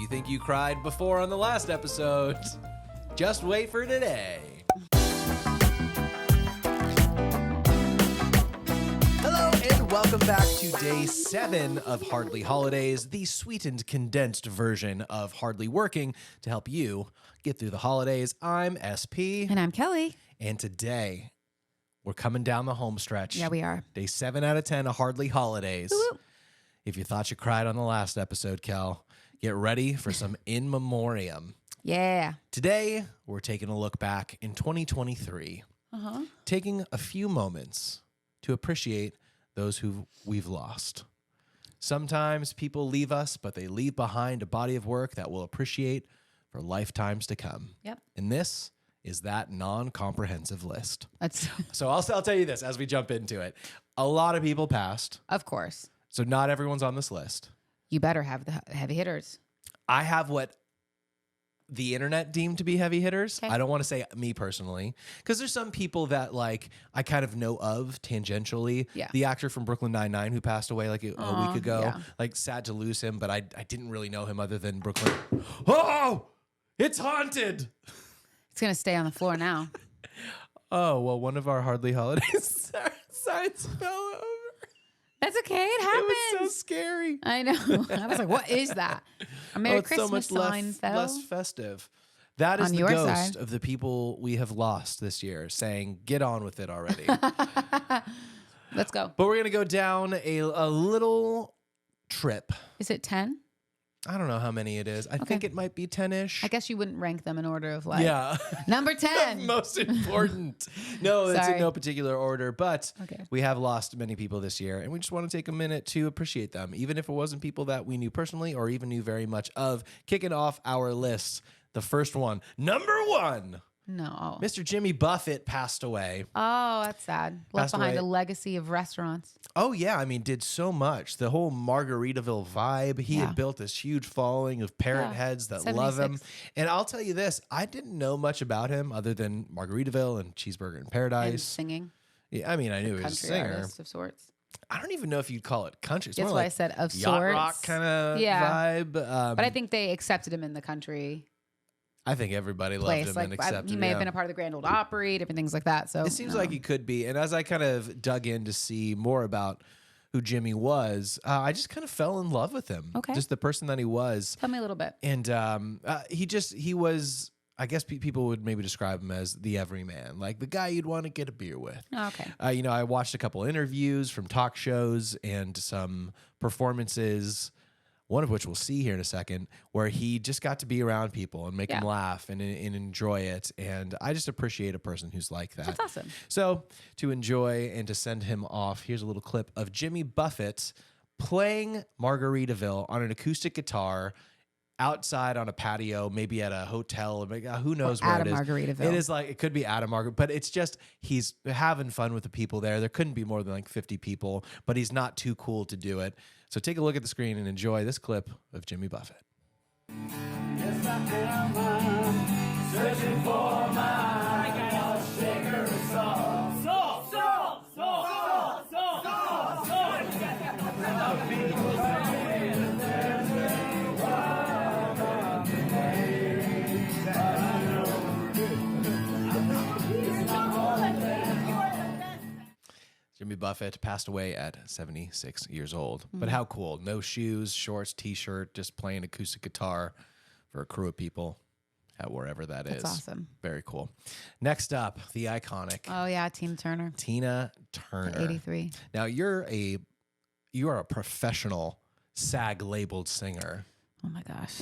you think you cried before on the last episode, just wait for today. Hello and welcome back to day 7 of Hardly Holidays, the sweetened, condensed version of Hardly Working to help you get through the holidays. I'm SP. And I'm Kelly. And today, we're coming down the home stretch. Yeah, we are. Day 7 out of 10 of Hardly Holidays. Woo-hoo. If you thought you cried on the last episode, Kel, get ready for some in memoriam. Yeah. Today, we're taking a look back in 2023, taking a few moments to appreciate those who we've lost. Sometimes people leave us, but they leave behind a body of work that we'll appreciate for lifetimes to come. Yep. And this is that non-comprehensive list. That's So I'll tell you this as we jump into it. A lot of people passed, of course. so not everyone's on this list. You better have the heavy hitters. I have what the internet deemed to be heavy hitters. Okay. I don't want to say me personally, because there's some people that like I kind of know of tangentially. Yeah. The actor from Brooklyn Nine-Nine who passed away like a week ago. yeah. Like sad to lose him, but I didn't really know him other than Brooklyn. Oh, it's haunted. It's going to stay on the floor now. Oh, well, one of our Hardly Holidays signs fell over. That's okay. It happens. It was so scary. I know. I was like, what is that? A Merry it's Christmas so much sign fell. less festive. That is On the your ghost side. of the people we have lost this year, saying, get on with it already. Let's go. But we're going to go down a little trip. Is it 10? I don't know how many it is. I think it might be 10-ish. I guess you wouldn't rank them in order of like. Yeah. Number 10. Most important. No, it's in Sorry. no particular order, but Okay. we have lost many people this year, and we just want to take a minute to appreciate them, even if it wasn't people that we knew personally or even knew very much of. Kicking off our list, the first one, number 1, No. Mr. Jimmy Buffett passed away. Oh, that's sad. Left Passed behind away. a legacy of restaurants. Oh, yeah. I mean, did so much. The whole Margaritaville vibe. He Yeah. had built this huge following of parrot Yeah. heads that love him. 76. And I'll tell you this, I didn't know much about him other than Margaritaville and Cheeseburger in And Paradise. singing. Yeah, I mean, I knew he was a Country singer. artist of sorts. I don't even know if you'd call it country. It's That's more why like I said of yacht sorts. rock kind of Yeah. vibe. But I think they accepted him in the country I think everybody loved place. him Like and accepted he him. may have yeah. been a part of the Grand Ole Opry, different things like that. So It seems no. like he could be. And as I kind of dug in to see more about who Jimmy was, I just kind of fell in love with him. Okay. Just the person that he was. Tell me a little bit. And he was, I guess people would maybe describe him as the everyman, like the guy you'd want to get a beer with. Oh, okay. I watched a couple interviews from talk shows and some performances, one of which we'll see here in a second, where he just got to be around people and make them laugh and enjoy it. And I just appreciate a person who's like that. That's awesome. So to enjoy and to send him off, here's a little clip of Jimmy Buffett playing Margaritaville on an acoustic guitar outside on a patio, maybe at a hotel, who knows where at it a is. Margaritaville. It is like, it could be at a Margaritaville, but it's just, he's having fun with the people there. There couldn't be more than like 50 people, but he's not too cool to do it. So take a look at the screen and enjoy this clip of Jimmy Buffett. Yes, I am. Searching for my shaker of salt. Salt, salt, salt, salt, salt, salt, salt. Jimmy Buffett passed away at 76 years old. But how cool. No shoes, shorts, t-shirt, just playing acoustic guitar for a crew of people at wherever that is. That's awesome. Very cool. Next up, the iconic Oh yeah, Tina Turner. Tina Turner. 83. Now, you are a professional SAG-labeled singer. Oh my gosh.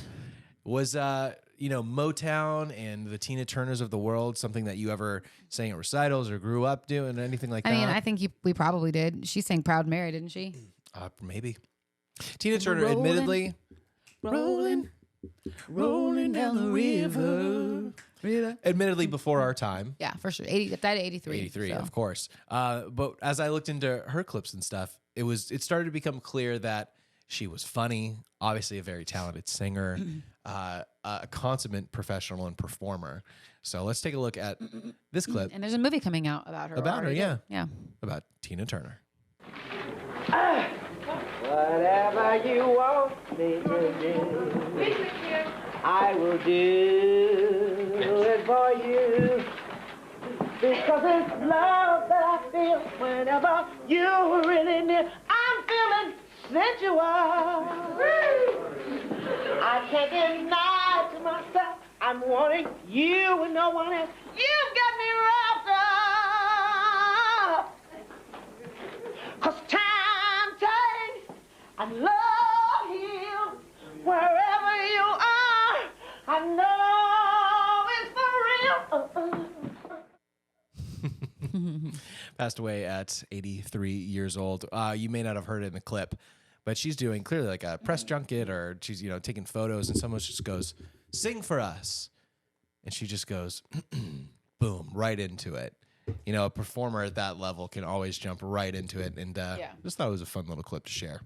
Was Motown and the Tina Turners of the world something that you ever sang at recitals or grew up doing, anything like I that? mean, I think we probably did. She sang Proud Mary, didn't she? Maybe. Tina Turner, rolling, admittedly, rolling down the river. admittedly before our time. Yeah, for sure. 80, died at 83. 83, so. of course. But as I looked into her clips and stuff, it started to become clear that she was funny, obviously a very talented singer, a consummate professional and performer. So let's take a look at this clip And there's a movie coming out about her. already. yeah. Yeah. About Tina Turner. Whatever you want me to do. I will do it for you. Because it's love that I feel whenever you're really near. I'm feeling sensual. I can't deny to myself I'm wanting you and no one else. You've got me wrapped up. 'Cause time takes and love heals wherever you are. I know it's for real. Passed away at 83 years old. You may not have heard it in the clip, but she's doing clearly like a press junket, or she's, taking photos, and someone just goes, "Sing for us." And she just goes, boom, right into it. A performer at that level can always jump right into it. And just thought it was a fun little clip to share.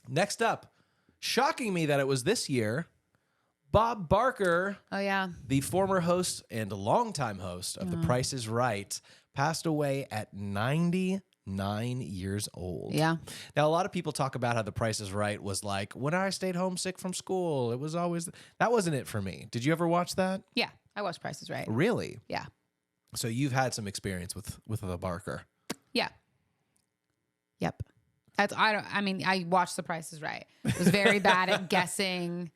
Next up, shocking me that it was this year, Bob Barker. Oh, yeah. The former host and longtime host of The Price is Right passed away at 99 years old. Yeah. Now, a lot of people talk about how The Price is Right was like, when I stayed homesick from school, it was always... That wasn't it for me. Did you ever watch that? Yeah. I watched Price is Right. Really? Yeah. So you've had some experience with the Barker. Yeah. Yep. I watched The Price is Right. I was very bad at guessing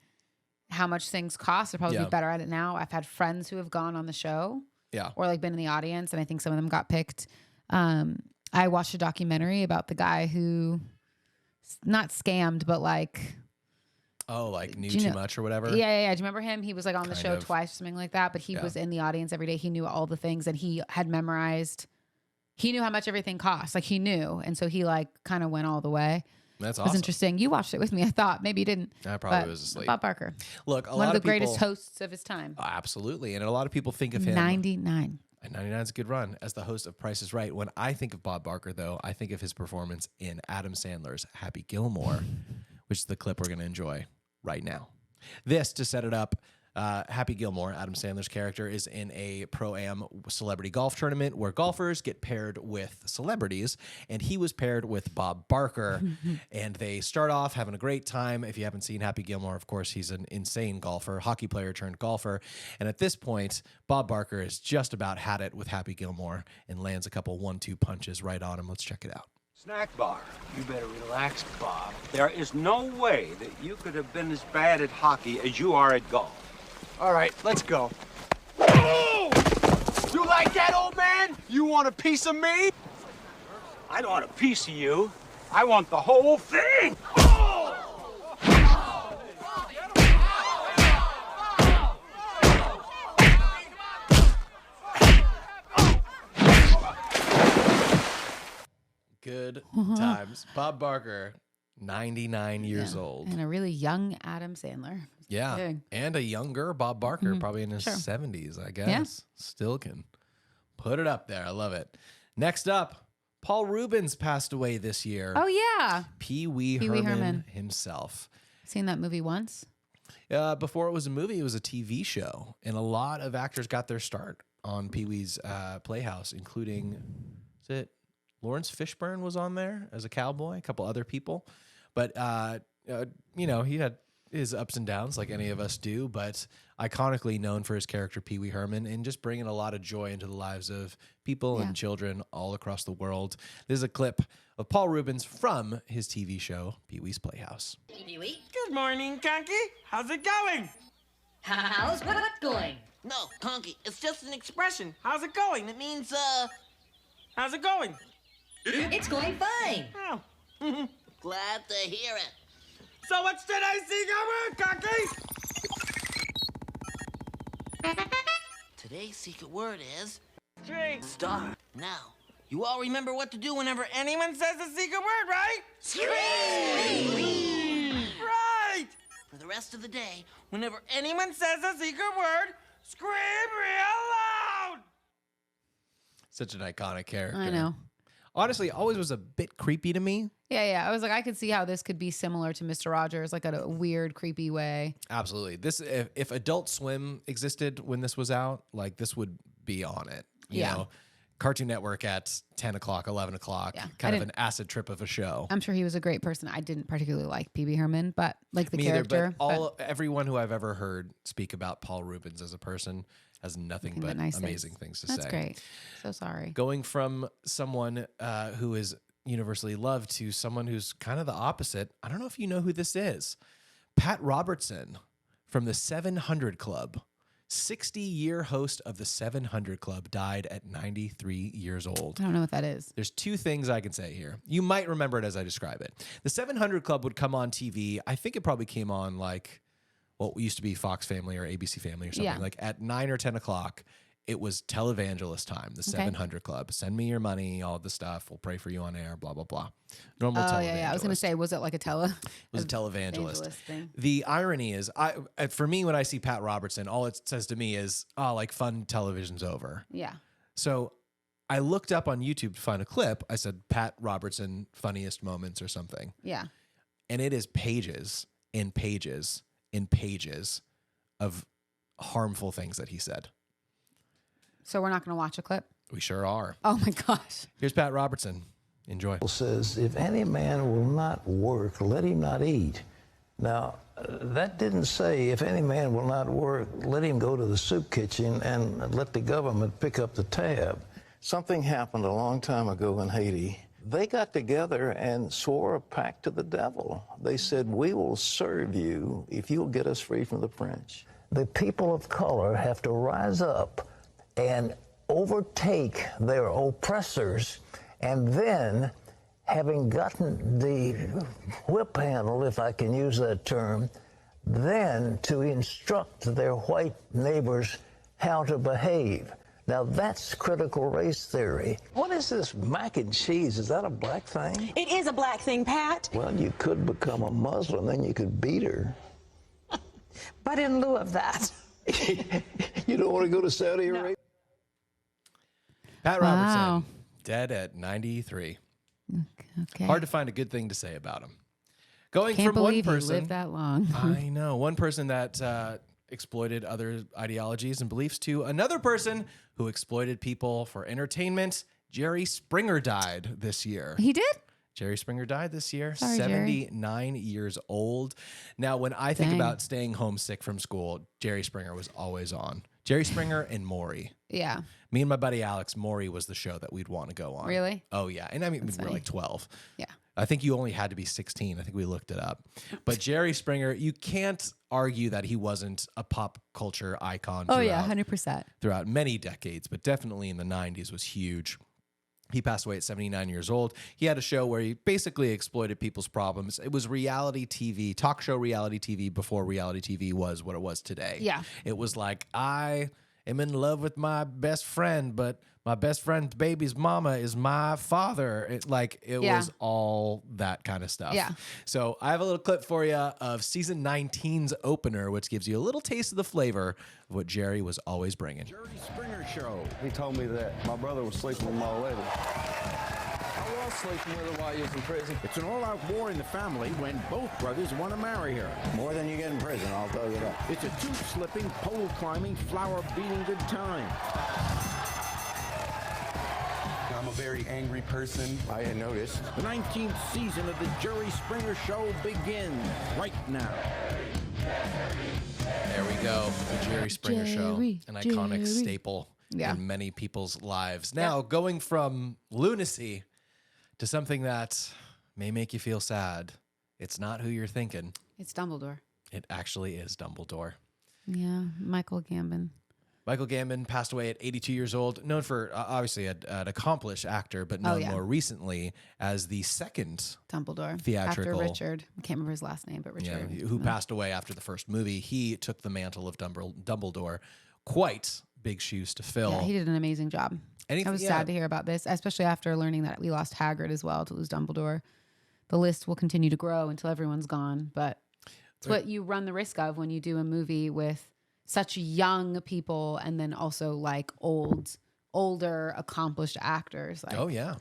how much things cost. I'd probably be better at it now. I've had friends who have gone on the show. Yeah. Or like been in the audience, and I think some of them got picked. I watched a documentary about the guy who not scammed, but like... Oh, like knew too much or whatever? Yeah. Do you remember him? He was like on the show of. twice or something like that, but he was in the audience every day. He knew all the things, and he had memorized... He knew how much everything cost. Like, he knew. And so he like kind of went all the way. That's awesome. It was interesting. You watched it with me, I thought. Maybe you didn't. I probably was asleep. Bob Barker. Look, one of the greatest hosts of his time. Absolutely. And a lot of people think of him... 99. And 99 is a good run as the host of Price is Right. When I think of Bob Barker, though, I think of his performance in Adam Sandler's Happy Gilmore, which is the clip we're going to enjoy right now. This, to set it up, Happy Gilmore, Adam Sandler's character, is in a Pro-Am celebrity golf tournament where golfers get paired with celebrities, and he was paired with Bob Barker, and they start off having a great time. If you haven't seen Happy Gilmore, of course, he's an insane golfer, hockey player turned golfer, and at this point, Bob Barker has just about had it with Happy Gilmore and lands a couple 1-2 punches right on him. Let's check it out. Snack bar. You better relax, Bob. There is no way that you could have been as bad at hockey as you are at golf. All right, let's go. Oh! You like that, old man? You want a piece of me? I don't want a piece of you. I want the whole thing. Good times. Bob Barker, 99 years old. And a really young Adam Sandler. Yeah. Big. And a younger Bob Barker, probably in his 70s, I guess. Still can put it up there. I love it. Next up, Paul Rubens passed away this year. Oh, yeah. Pee Wee Herman himself. Seen that movie once? Before it was a movie, it was a TV show. And a lot of actors got their start on Pee Wee's Playhouse, including, is it Lawrence Fishburne was on there as a cowboy, a couple other people. But, he had his ups and downs like any of us do, but iconically known for his character Pee Wee Herman and just bringing a lot of joy into the lives of people and children all across the world. This is a clip of Paul Rubens from his TV show, Pee Wee's Playhouse. Pee Wee? Good morning, Conky. How's it going? How's what going? No, Conky, it's just an expression. How's it going? It means, How's it going? It's going fine. Oh. Glad to hear it. So what's today's secret word, Conky? Today's secret word is Scream. star. Now, you all remember what to do whenever Anyone says the secret word, right? Scream! Right! For the rest of the day, Whenever anyone says the secret word, scream real loud! Such an iconic character. I know. Honestly, always was a bit creepy to me. Yeah. I was like, I could see how this could be similar to Mr. Rogers, like in a weird, creepy way. Absolutely. This, if Adult Swim existed when this was out, like this would be on it. You know, Cartoon Network at 10 o'clock, 11 o'clock, Yeah, kind of an acid trip of a show. I'm sure he was a great person. I didn't particularly like PB Herman, but like the Me character. Either, but everyone who I've ever heard speak about Paul Rubens as a person has nothing but amazing things to say. That's great. So sorry. Going from someone who is universally loved to someone who's kind of the opposite. I don't know if you know who this is. Pat Robertson from the 700 Club. 60-year host of the 700 Club died at 93 years old. I don't know what that is. There's two things I can say here. You might remember it as I describe it. The 700 Club would come on TV. I think it probably came on like what used to be Fox Family or ABC Family or something. Yeah. Like at 9 or 10 o'clock, it was televangelist time, the 700 Club. Send me your money, all the stuff. We'll pray for you on air, blah, blah, blah. Normal televangelist. Yeah. I was going to say, was it like a It was a televangelist. thing? The irony is, for me, when I see Pat Robertson, all it says to me is, oh, like fun television's over. Yeah. So I looked up on YouTube to find a clip. I said, Pat Robertson, funniest moments or something. Yeah. And it is pages and pages and pages of harmful things that he said. So we're not going to watch a clip? We sure are. Oh, my gosh. Here's Pat Robertson. Enjoy. Says, if any man will not work, let him not eat. Now, that didn't say if any man will not work, let him go to the soup kitchen and let the government pick up the tab. Something happened a long time ago in Haiti. They got together and swore a pact to the devil. They said, we will serve you if you'll get us free from the French. The people of color have to rise up and overtake their oppressors, and then, having gotten the whip handle, if I can use that term, then to instruct their white neighbors how to behave. Now, that's critical race theory. What is this mac and cheese? Is that a black thing? It is a black thing, Pat. Well, you could become a Muslim, then you could beat her. But in lieu of that. You don't want to go to Saudi Arabia? Pat Robertson, dead at 93. Okay. Hard to find a good thing to say about him. Going Can't from one believe person, he lived that long. I know, one person that exploited other ideologies and beliefs to another person who exploited people for entertainment. Jerry Springer died this year. He did? Jerry Springer died this year, Sorry, 79 years old. Now, when I think about staying homesick from school, Jerry Springer was always on. Jerry Springer and Maury. Yeah. Me and my buddy Alex, Maury was the show that we'd want to go on. Really? Oh, yeah. And I mean, we were like 12. Yeah. I think you only had to be 16. I think we looked it up. But Jerry Springer, you can't argue that he wasn't a pop culture icon. Oh, yeah, 100%. Throughout many decades, but definitely in the 90s was huge. He passed away at 79 years old. He had a show where he basically exploited people's problems. It was reality TV, talk show reality TV before reality TV was what it was today. Yeah. It was like, I am in love with my best friend, but my best friend's baby's mama is my father. It was all that kind of stuff. Yeah. So I have a little clip for you of season 19's opener, which gives you a little taste of the flavor of what Jerry was always bringing. Jerry Springer Show. He told me that my brother was sleeping with my lady. I was sleeping with her while he was in prison. It's an all-out war in the family when both brothers want to marry her. More than you get in prison, I'll tell you that. It's a tube-slipping, pole-climbing, flower-beating good time. I'm a very angry person. I had noticed. The 19th season of the Jerry Springer Show begins right now. There we go. The Jerry Springer Show. An iconic staple in many people's lives. Now, going from lunacy to something that may make you feel sad. It's not who you're thinking. It's Dumbledore. It actually is Dumbledore. Yeah, Michael Gambon. Michael Gambon passed away at 82 years old, known for obviously an accomplished actor, but known more recently as the second Dumbledore theatrical. After Richard. I can't remember his last name, but Richard. Yeah, who passed away after the first movie. He took the mantle of Dumbledore. Quite big shoes to fill. Yeah, he did an amazing job. I was sad to hear about this, especially after learning that we lost Hagrid as well to lose Dumbledore. The list will continue to grow until everyone's gone, but it's what you run the risk of when you do a movie with such young people and then also like older, accomplished actors. Like, oh, yeah.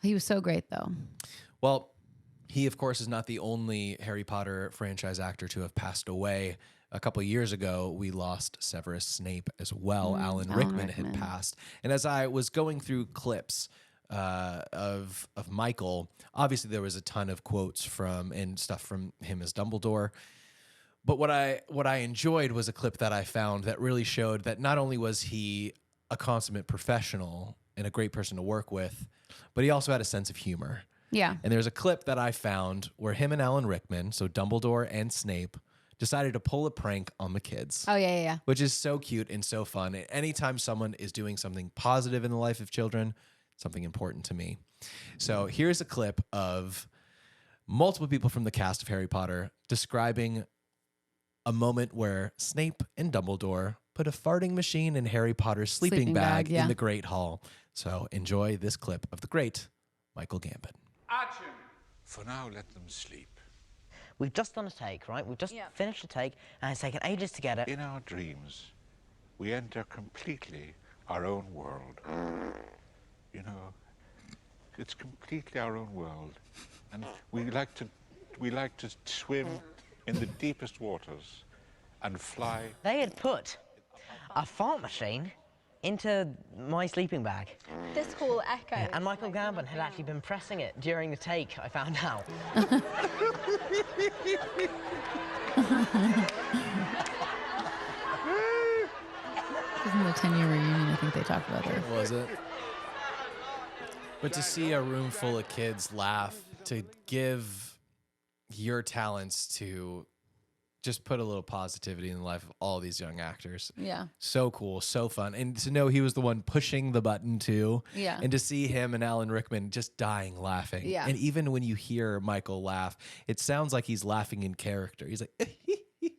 He was so great, though. Well, he, of course, is not the only Harry Potter franchise actor to have passed away. a couple of years ago, we lost Severus Snape as well. Alan Rickman had passed. And as I was going through clips of Michael, obviously there was a ton of quotes from and stuff from him as Dumbledore. But what I enjoyed was a clip that I found that really showed that not only was he a consummate professional and a great person to work with, but he also had a sense of humor. Yeah. And there's a clip that I found where him and Alan Rickman, so Dumbledore and Snape, decided to pull a prank on the kids. Oh, yeah. Which is so cute and so fun. Anytime someone is doing something positive in the life of children, something important to me. So here's a clip of multiple people from the cast of Harry Potter describing a moment where Snape and Dumbledore put a farting machine in Harry Potter's sleeping bag in the Great Hall. So enjoy this clip of the great Michael Gambon. Action. For now, let them sleep. We've just done a take, right? We've just finished a take, and it's taken ages to get it. In our dreams, we enter completely our own world. You know, it's completely our own world, and we like to swim in the deepest waters and fly. They had put a fart machine into my sleeping bag. This whole echo. And Michael Gambon had actually been pressing it during the take, I found out. Isn't the 10-year reunion, I think they talked about that. Was it? But to see a room full of kids laugh, to give your talents to just put a little positivity in the life of all these young actors. Yeah. So cool, so fun. And to know he was the one pushing the button too. Yeah. And to see him and Alan Rickman just dying laughing. Yeah. And even when you hear Michael laugh, it sounds like he's laughing in character. He's like,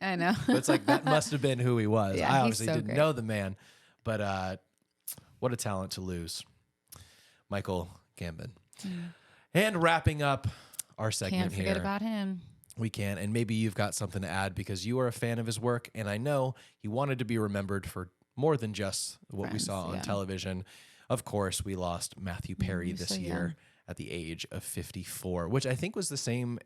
I know. But it's like, that must have been who he was. Yeah, I obviously he's so didn't great. know the man, but what a talent to lose. Michael Gambon. And wrapping up our segment Can't forget here. about him. We can, and maybe you've got something to add because you are a fan of his work, and I know he wanted to be remembered for more than just what we Friends, saw on yeah. television. Of course, we lost Matthew Perry he's this so year young. at the age of 54, which I think was the same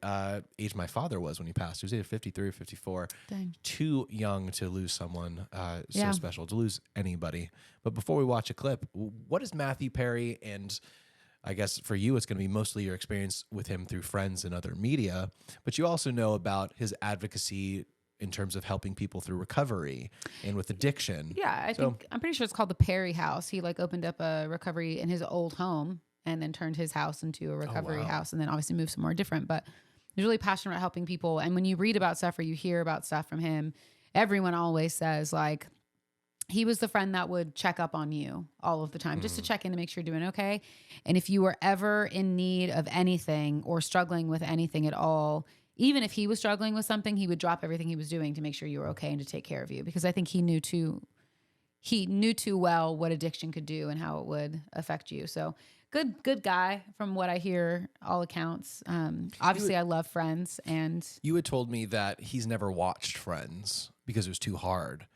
age my father was when he passed. He was either 53 or 54. Dang. Too young to lose someone so Yeah. special, to lose anybody. But before we watch a clip, what is Matthew Perry, and I guess for you, it's going to be mostly your experience with him through friends and other media, but you also know about his advocacy in terms of helping people through recovery and with addiction. Yeah, I'm pretty sure it's called the Perry House. He opened up a recovery in his old home and then turned his house into a recovery house, and then obviously moved somewhere different. But he's really passionate about helping people. And when you read about stuff or you hear about stuff from him, everyone always says he was the friend that would check up on you all of the time, just to check in to make sure you're doing okay. And if you were ever in need of anything or struggling with anything at all, even if he was struggling with something, he would drop everything he was doing to make sure you were okay and to take care of you. Because I think he knew too well what addiction could do and how it would affect you. So good guy from what I hear, all accounts. Obviously, I love Friends. And you had told me that he's never watched Friends because it was too hard.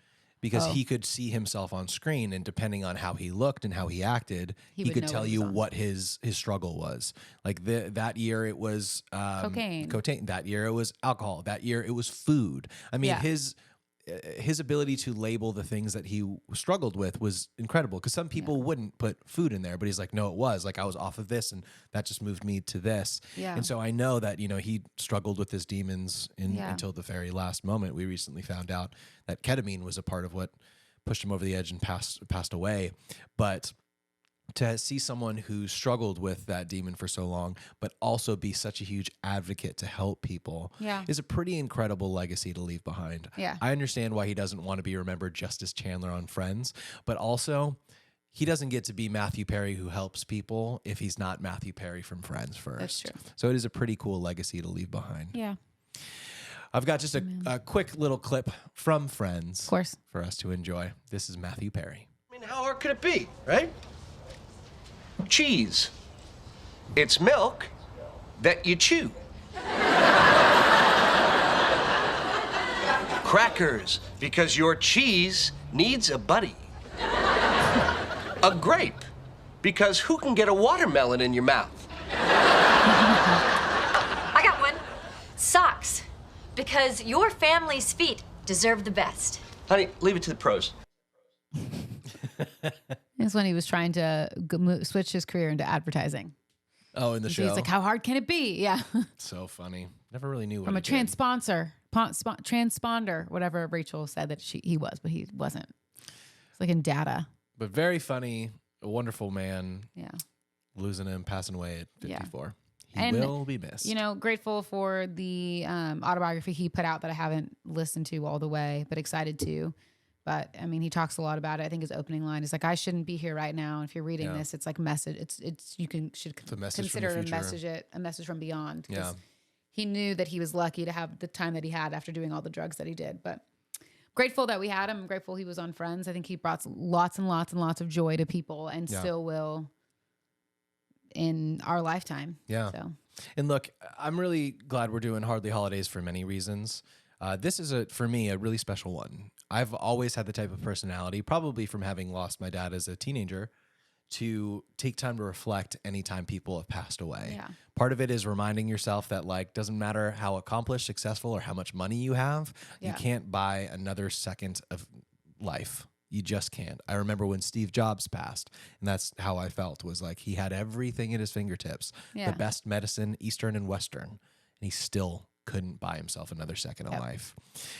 Because he could see himself on screen, and depending on how he looked and how he acted, he could tell you what his struggle was. Like that year, it was cocaine. That year, it was alcohol. That year, it was food. I mean, his ability to label the things that he struggled with was incredible. Because some people wouldn't put food in there, but he's like, no, it was like I was off of this, and that just moved me to this. Yeah. And so I know that he struggled with his demons until the very last moment. We recently found out that ketamine was a part of what pushed him over the edge and passed away. But to see someone who struggled with that demon for so long, but also be such a huge advocate to help people is a pretty incredible legacy to leave behind. Yeah. I understand why he doesn't want to be remembered just as Chandler on Friends, but also he doesn't get to be Matthew Perry who helps people if he's not Matthew Perry from Friends first. That's true. So it is a pretty cool legacy to leave behind. Yeah. I've got just a quick little clip from Friends, of course, for us to enjoy. This is Matthew Perry. I mean, how hard could it be, right? Cheese. It's milk that you chew. Crackers, because your cheese needs a buddy. A grape, because who can get a watermelon in your mouth? I got one. Socks, because your family's feet deserve the best. Honey, leave it to the pros. It's when he was trying to switch his career into advertising. Oh, in the show. He's like, how hard can it be? Yeah. So funny. Never really knew what From a he did. transponder, whatever Rachel said that he was, but he wasn't. It's like in data. But very funny, a wonderful man. Yeah. Losing him, passing away at 54. Yeah. He will be missed. You know, grateful for the autobiography he put out that I haven't listened to all the way, but excited to. But I mean, he talks a lot about it. I think his opening line is like, "I shouldn't be here right now." And if you're reading this, it's like message. It's you should consider it a message from beyond. Yeah. He knew that he was lucky to have the time that he had after doing all the drugs that he did. But grateful that we had him. I'm grateful he was on Friends. I think he brought lots and lots and lots of joy to people, and still will in our lifetime. Yeah. So. And look, I'm really glad we're doing Hardly Holidays for many reasons. This is, for me, a really special one. I've always had the type of personality, probably from having lost my dad as a teenager, to take time to reflect anytime people have passed away. Yeah. Part of it is reminding yourself that, like, doesn't matter how accomplished, successful, or how much money you have, you can't buy another second of life. You just can't. I remember when Steve Jobs passed, and that's how I felt, was like he had everything at his fingertips, the best medicine, Eastern and Western, and he still couldn't buy himself another second of life.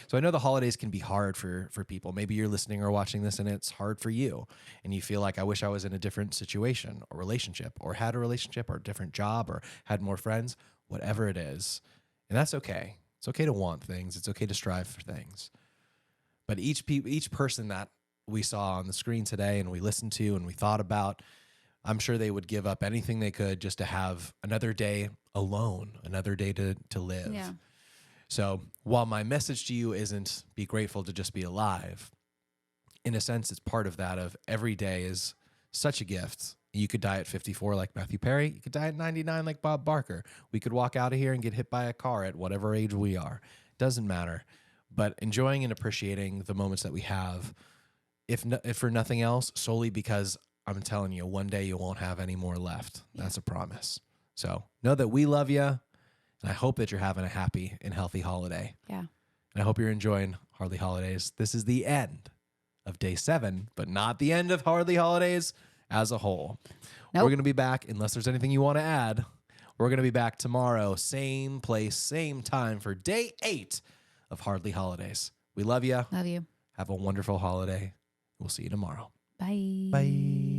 So I know the holidays can be hard for people. Maybe you're listening or watching this and it's hard for you, and you feel like, I wish I was in a different situation or relationship, or had a relationship or a different job, or had more friends, whatever it is. And that's okay. It's okay to want things. It's okay to strive for things. But each person that we saw on the screen today and we listened to and we thought about, I'm sure they would give up anything they could just to have another day alone, another day to live. Yeah. So while my message to you isn't be grateful to just be alive, in a sense, it's part of that of every day is such a gift. You could die at 54 like Matthew Perry. You could die at 99 like Bob Barker. We could walk out of here and get hit by a car at whatever age we are. Doesn't matter. But enjoying and appreciating the moments that we have, if for nothing else, solely because I'm telling you, one day you won't have any more left. That's a promise. So know that we love you, and I hope that you're having a happy and healthy holiday. Yeah. And I hope you're enjoying Hardly Holidays. This is the end of day 7, but not the end of Hardly Holidays as a whole. Nope. We're going to be back, unless there's anything you want to add. We're going to be back tomorrow, same place, same time for day 8 of Hardly Holidays. We love you. Love you. Have a wonderful holiday. We'll see you tomorrow. Bye. Bye.